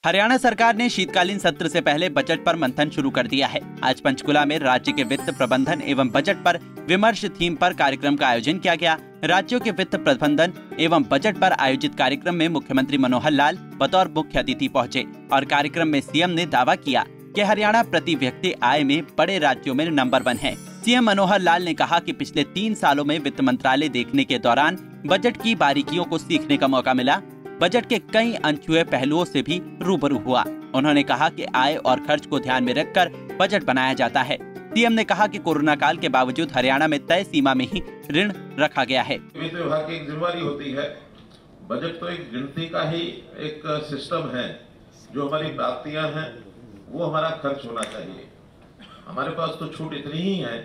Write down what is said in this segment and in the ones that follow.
हरियाणा सरकार ने शीतकालीन सत्र से पहले बजट पर मंथन शुरू कर दिया है। आज पंचकुला में राज्य के वित्त प्रबंधन एवं बजट पर विमर्श थीम पर कार्यक्रम का आयोजन किया गया। राज्यों के वित्त प्रबंधन एवं बजट पर आयोजित कार्यक्रम में मुख्यमंत्री मनोहर लाल बतौर मुख्य अतिथि पहुंचे और कार्यक्रम में सीएम ने दावा किया कि हरियाणा प्रति व्यक्ति आय में बड़े राज्यों में नंबर 1 है। सीएम मनोहर लाल ने कहा कि पिछले 3 सालों में वित्त मंत्रालय देखने के दौरान बजट की बारीकियों को सीखने का मौका मिला। बजट के कई अनछुए पहलुओं से भी रूबरू हुआ। उन्होंने कहा कि आय और खर्च को ध्यान में रखकर बजट बनाया जाता है। सीएम ने कहा कि कोरोना काल के बावजूद हरियाणा में तय सीमा में ही ऋण रखा गया है। वित्त विभाग की एक जिम्मेदारी होती है। बजट तो एक गिनती का ही एक सिस्टम है। जो हमारी प्राप्तियां हैं वो हमारा खर्च होना चाहिए। हमारे पास तो छूट इतनी ही है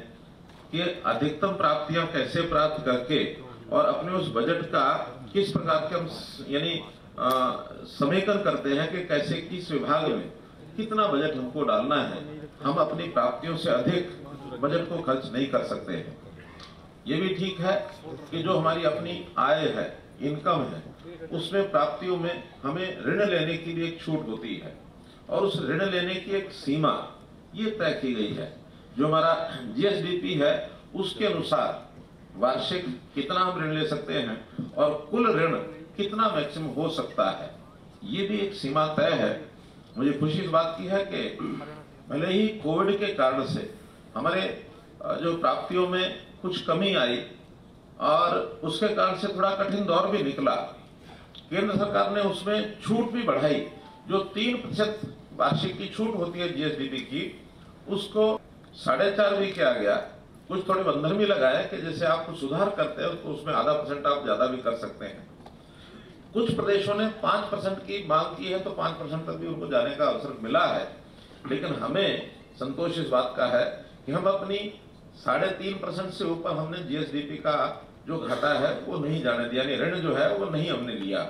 कि अधिकतम प्राप्तियां कैसे प्राप्त करके और अपने उस बजट का किस प्रकार के हम यानी समेकन करते हैं कि कैसे किस विभाग में कितना बजट हमको डालना है। हम अपनी प्राप्तियों से अधिक बजट को खर्च नहीं कर सकते हैं। ये भी ठीक है कि जो हमारी अपनी आय है, इनकम है, उसमें प्राप्तियों में हमें ऋण लेने की भी एक छूट होती है और उस ऋण लेने की एक सीमा ये तय की गई है। जो हमारा जीएसडीपी है उसके अनुसार वार्षिक कितना हम ऋण ले सकते हैं और कुल ऋण कितना मैक्सिमम हो सकता है, ये भी एक सीमा तय है। मुझे खुशी इस बात की है कि भले ही कोविड के कारण से हमारे जो प्राप्तियों में कुछ कमी आई और उसके कारण से थोड़ा कठिन दौर भी निकला, केंद्र सरकार ने उसमें छूट भी बढ़ाई। जो 3% वार्षिक की छूट होती है जीएसडीपी की, उसको 4.5 भी किया गया। कुछ थोड़े बंधन भी लगाए कि जैसे आप कुछ सुधार करते हैं तो उसमें आधा % आप ज्यादा भी कर सकते हैं। कुछ प्रदेशों ने 5% की मांग की है तो 5% तक भी उनको जाने का अवसर मिला है। लेकिन हमें संतोष इस बात का है कि हम अपनी 3.5% से ऊपर हमने जीएसडीपी का जो घाटा है वो नहीं जाने दिया, यानी ऋण जो है वो नहीं हमने लिया।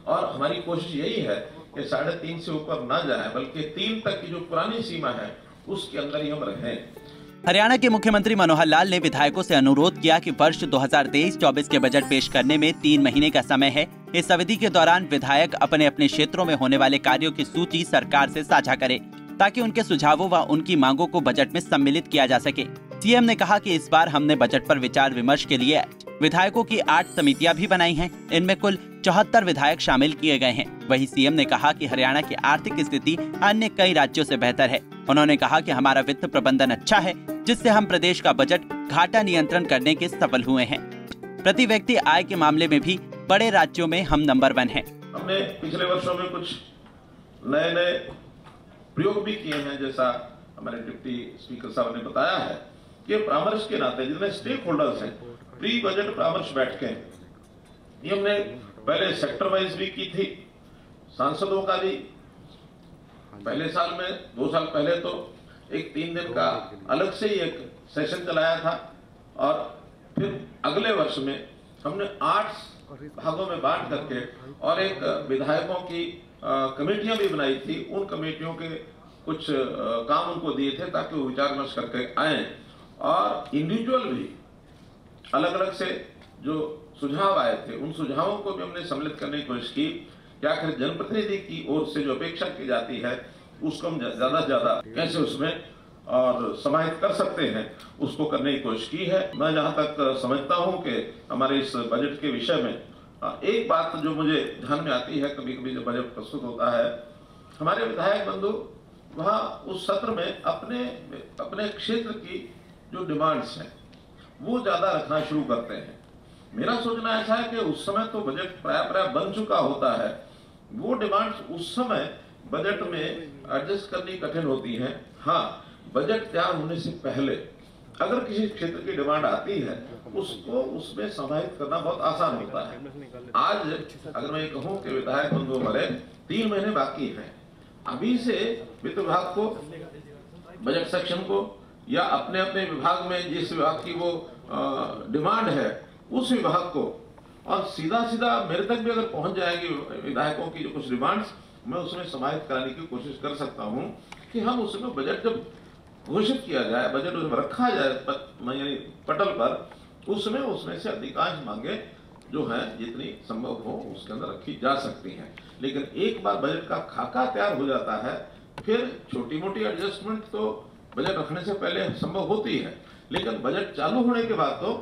और हमारी कोशिश यही है कि 3.5 से ऊपर ना जाए, बल्कि 3 तक की जो पुरानी सीमा है उसके अंदर ही हम रहें। हरियाणा के मुख्यमंत्री मनोहर लाल ने विधायकों से अनुरोध किया कि वर्ष 2023-24 के बजट पेश करने में 3 महीने का समय है। इस अवधि के दौरान विधायक अपने अपने क्षेत्रों में होने वाले कार्यों की सूची सरकार से साझा करें, ताकि उनके सुझावों व उनकी मांगों को बजट में सम्मिलित किया जा सके। सीएम ने कहा कि इस बार हमने बजट पर विचार विमर्श के लिए विधायकों की 8 समितियां भी बनाई हैं। इनमें कुल 74 विधायक शामिल किए गए हैं। वहीं सीएम ने कहा कि हरियाणा की आर्थिक स्थिति अन्य कई राज्यों से बेहतर है। उन्होंने कहा कि हमारा वित्त प्रबंधन अच्छा है, जिससे हम प्रदेश का बजट घाटा नियंत्रण करने के सफल हुए हैं। प्रति व्यक्ति आय के मामले में भी बड़े राज्यों में हम नंबर 1 हैं। हमने पिछले वर्षों में कुछ नए प्रयोग भी किए हैं, जैसा हमारे डिप्टी स्पीकर साहब ने बताया है कि परामर्श के नाते जितने स्टेक होल्डर्स हैं, प्री बजट परामर्श बैठकें ये हमने पहले सेक्टर वाइज भी की थी। सांसदों का भी पहले साल में 2 साल पहले तो एक 3 दिन का अलग से ही एक सेशन चलाया था और फिर अगले वर्ष में हमने 8 भागों में बांट करके और एक विधायकों की कमेटियां भी बनाई थी। उन कमेटियों के कुछ काम उनको दिए थे ताकि वो विचार विमर्श करके आए और इंडिविजुअल भी अलग अलग से जो सुझाव आए थे उन सुझावों को भी हमने सम्मिलित करने की कोशिश की कि आखिर जनप्रतिनिधि की ओर से जो अपेक्षा की जाती है उसको हम ज्यादा से ज्यादा कैसे उसमें और समाहित कर सकते हैं, उसको करने की कोशिश की है। मैं जहां तक समझता हूं कि हमारे इस बजट के विषय में एक बात जो मुझे ध्यान में आती है, कभी कभी जब बजट प्रस्तुत होता है, हमारे विधायक बंधु वहां उस सत्र में अपने क्षेत्र की जो डिमांड्स हैं वो ज्यादा रखना शुरू करते हैं। मेरा सोचना ऐसा है कि उस समय तो बजट प्राय बन चुका होता है। वो डिमांड्स उस समय बजट में एडजस्ट करनी कठिन होती है। हाँ, बजट तैयार होने से पहले अगर किसी क्षेत्र की डिमांड आती है उसको उसमें समाहित करना बहुत आसान होता है। आज अगर मैं कहूं कि विधायक बंधु हमारे 3 महीने बाकी हैं, अभी से वित्त विभाग को, बजट सेक्शन को या अपने अपने विभाग में जिस विभाग की वो डिमांड है उस विभाग को, और सीधा मेरे तक भी अगर पहुंच जाएगी विधायकों की जो कुछ डिमांड्स, मैं उसमें समाहित कराने की कोशिश कर सकता हूं कि हम उसमें बजट जब घोषित किया जाए, बजट उसमें रखा जाए यानी पटल पर, उसमें से अधिकांश मांगे जो है जितनी संभव हो उसके अंदर रखी जा सकती हैं। लेकिन एक बार बजट का खाका तैयार हो जाता है, फिर छोटी मोटी एडजस्टमेंट तो बजट रखने से पहले संभव होती है, लेकिन बजट चालू होने के बाद तो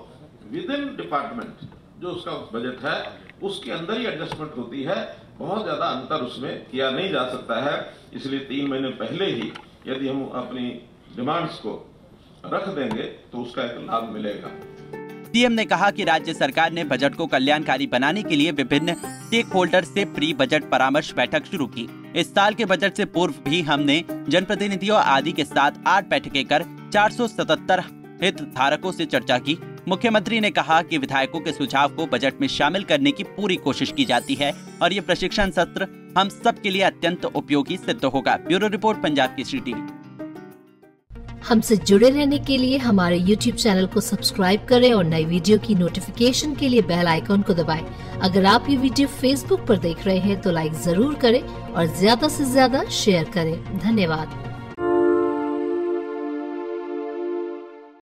विद इन डिपार्टमेंट जो उसका बजट है उसके अंदर ही एडजस्टमेंट होती है। बहुत ज्यादा अंतर उसमें किया नहीं जा सकता है। इसलिए 3 महीने पहले ही यदि हम अपनी डिमांड्स को रख देंगे तो उसका एक लाभ मिलेगा। सीएम ने कहा कि राज्य सरकार ने बजट को कल्याणकारी बनाने के लिए विभिन्न स्टेक होल्डर से प्री बजट परामर्श बैठक शुरू की। इस साल के बजट से पूर्व भी हमने जनप्रतिनिधियों आदि के साथ 8 बैठकें कर 477 हितधारकों से चर्चा की। मुख्यमंत्री ने कहा कि विधायकों के सुझाव को बजट में शामिल करने की पूरी कोशिश की जाती है और ये प्रशिक्षण सत्र हम सब के लिए अत्यंत उपयोगी सिद्ध होगा। Bureau report, Punjab Kesari TV. हमसे जुड़े रहने के लिए हमारे YouTube चैनल को सब्सक्राइब करें और नई वीडियो की नोटिफिकेशन के लिए बेल आइकॉन को दबाएं। अगर आप ये वीडियो Facebook पर देख रहे हैं तो लाइक जरूर करें और ज्यादा से ज्यादा शेयर करें। धन्यवाद।